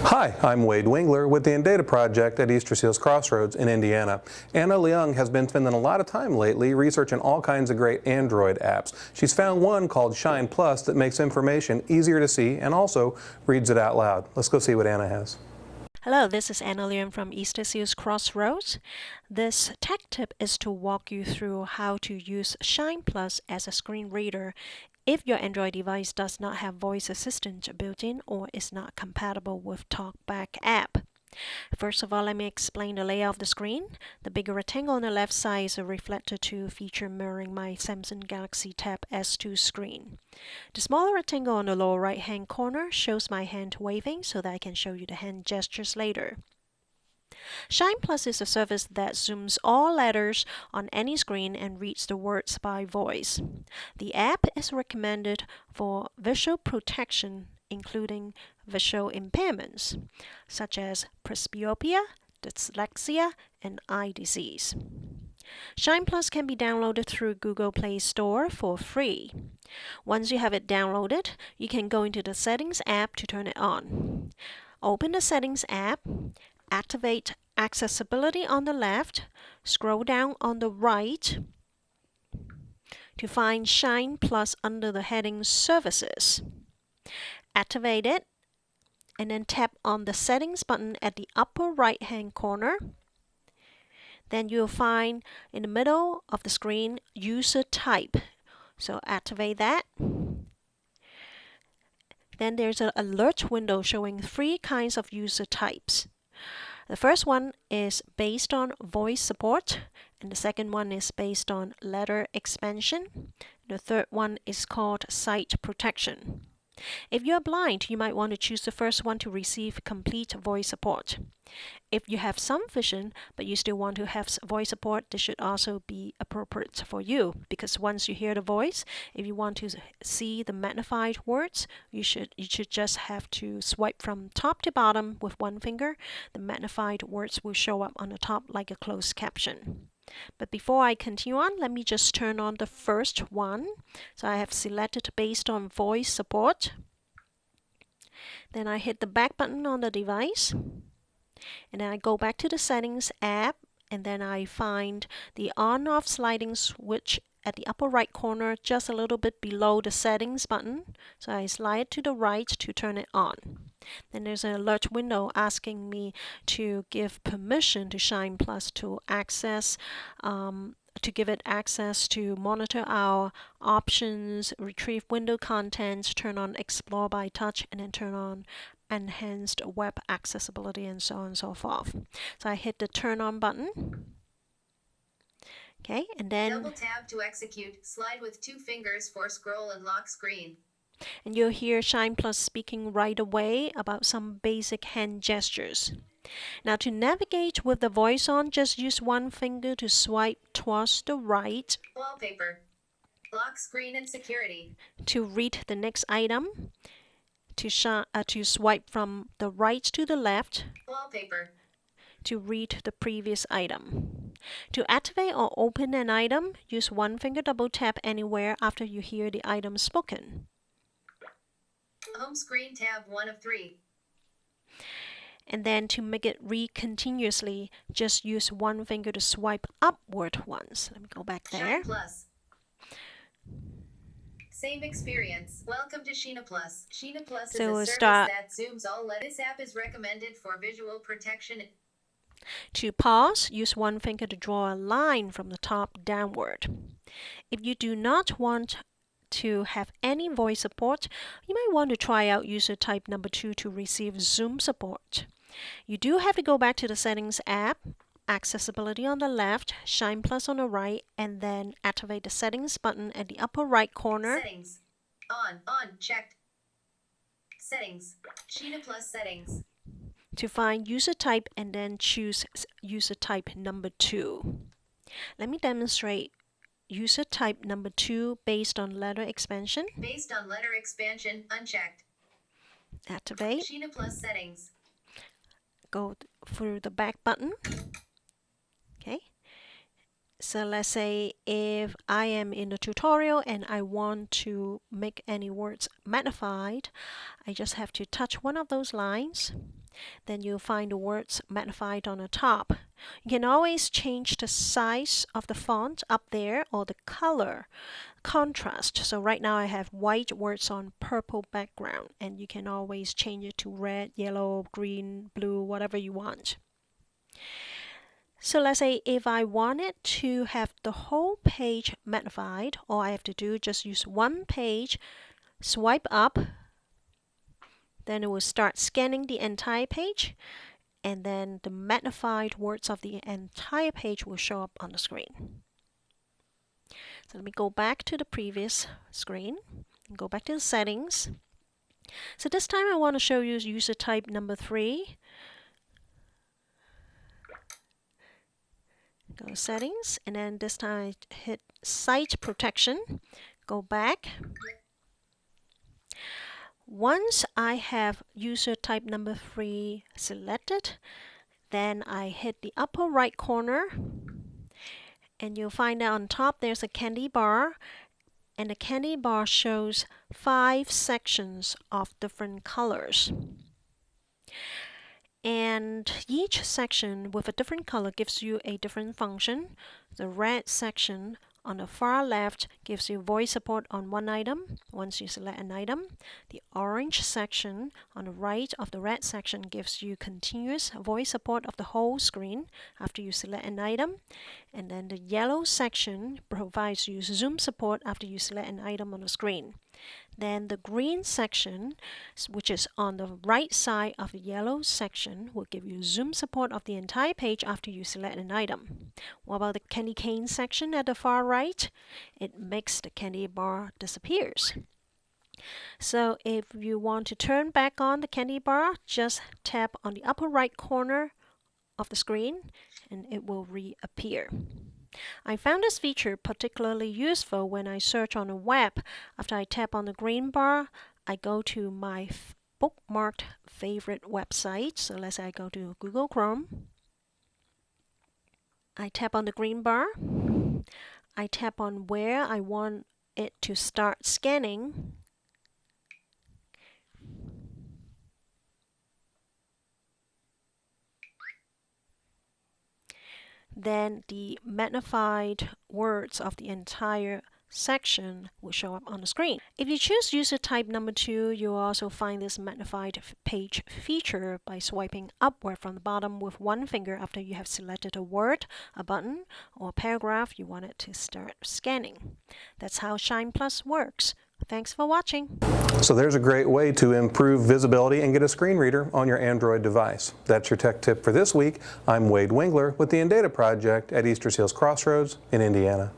Hi, I'm Wade Wingler with the Data Project at Easter Seals Crossroads in Indiana. Anna Leung has been spending a lot of time lately researching all kinds of great Android apps. She's found one called ShinePLUS that makes information easier to see and also reads it out loud. Let's go see what Anna has. Hello, this is Anna Leung from Easter Seals Crossroads. This tech tip is to walk you through how to use ShinePLUS as a screen reader if your Android device does not have voice assistant built in or is not compatible with TalkBack app. First of all, let me explain the layout of the screen. The bigger rectangle on the left side is a reflector 2 feature mirroring my Samsung Galaxy Tab S2 screen. The smaller rectangle on the lower right hand corner shows my hand waving so that I can show you the hand gestures later. ShinePLUS is a service that zooms all letters on any screen and reads the words by voice. The app is recommended for visual protection, including visual impairments, such as presbyopia, dyslexia, and eye disease. ShinePLUS can be downloaded through Google Play Store for free. Once you have it downloaded, you can go into the Settings app to turn it on. Open the Settings app, activate Accessibility on the left, scroll down on the right to find ShinePLUS under the heading Services. Activate it and then tap on the Settings button at the upper right hand corner. Then you'll find in the middle of the screen User Type. So activate that. Then there's an alert window showing 3 kinds of user types. The first one is based on voice support, and the second one is based on letter expansion. The third one is called sight protection. If you're blind, you might want to choose the first one to receive complete voice support. If you have some vision, but you still want to have voice support, this should also be appropriate for you, because once you hear the voice, if you want to see the magnified words, you should just have to swipe from top to bottom with one finger. The magnified words will show up on the top like a closed caption. But before I continue on, let me just turn on the first one. So I have selected based on voice support. Then I hit the back button on the device. And then I go back to the Settings app, and then I find the on-off sliding switch at the upper right corner, just a little bit below the Settings button. So I slide it to the right to turn it on. Then there's an alert window asking me to give permission to ShinePLUS to access, to give it access to monitor our options, retrieve window contents, turn on Explore by Touch, and then turn on enhanced web accessibility, and so on and so forth. So I hit the turn on button. Okay, and then double tap to execute. Slide with 2 fingers for scroll and lock screen. And you'll hear ShinePLUS speaking right away about some basic hand gestures. Now to navigate with the voice on, just use one finger to swipe towards the right. Wallpaper. Lock screen and security. To read the next item, to swipe from the right to the left. Wallpaper. To read the previous item. To activate or open an item, use one finger double tap anywhere after you hear the item spoken. Home screen tab 1 of 3. And then to make it read continuously, just use one finger to swipe upward once. Let me go back there. ShinePLUS. Same experience. Welcome to ShinePLUS. ShinePLUS is a service that zooms all letters. This app is recommended for visual protection. To pause, use one finger to draw a line from the top downward. If you do not want to have any voice support, you might want to try out user type number 2 to receive zoom support. You do have to go back to the Settings app, Accessibility on the left, ShinePLUS on the right, and then activate the Settings button at the upper right corner. Settings. On, checked. Settings. ShinePLUS settings. To find user type and then choose user type number 2. Let me demonstrate user type number 2 based on letter expansion. Based on letter expansion, unchecked. Activate. ShinePLUS settings. Go through the back button. Okay. So let's say if I am in the tutorial and I want to make any words magnified, I just have to touch one of those lines. Then you'll find the words magnified on the top. You can always change the size of the font up there or the color contrast. So right now I have white words on purple background, and you can always change it to red, yellow, green, blue, whatever you want. So let's say if I wanted to have the whole page magnified, all I have to do is just use one page, swipe up, then it will start scanning the entire page, and then the magnified words of the entire page will show up on the screen. So let me go back to the previous screen and go back to the settings. So this time I want to show you user type number 3. Go to settings, and then this time I hit site protection. Go back. Once I have user type number 3 selected, then I hit the upper right corner, and you'll find that on top there's a candy bar, and the candy bar shows 5 sections of different colors. And each section with a different color gives you a different function. The red section on the far left gives you voice support on one item once you select an item. The orange section on the right of the red section gives you continuous voice support of the whole screen after you select an item. And then the yellow section provides you zoom support after you select an item on the screen. Then the green section, which is on the right side of the yellow section, will give you zoom support of the entire page after you select an item. What about the candy cane section at the far right? It makes the candy bar disappears. So if you want to turn back on the candy bar, just tap on the upper right corner of the screen and it will reappear. I found this feature particularly useful when I search on the web. After I tap on the green bar, I go to my bookmarked favorite website. So let's say I go to Google Chrome. I tap on the green bar. I tap on where I want it to start scanning. Then the magnified words of the entire section will show up on the screen. If you choose user type number 2, you'll also find this magnified page feature by swiping upward from the bottom with one finger after you have selected a word, a button, or a paragraph you want it to start scanning. That's how ShinePLUS works. Thanks for watching. So there's a great way to improve visibility and get a screen reader on your Android device. That's your tech tip for this week. I'm Wade Wingler with the InData Project at Easter Seals Crossroads in Indiana.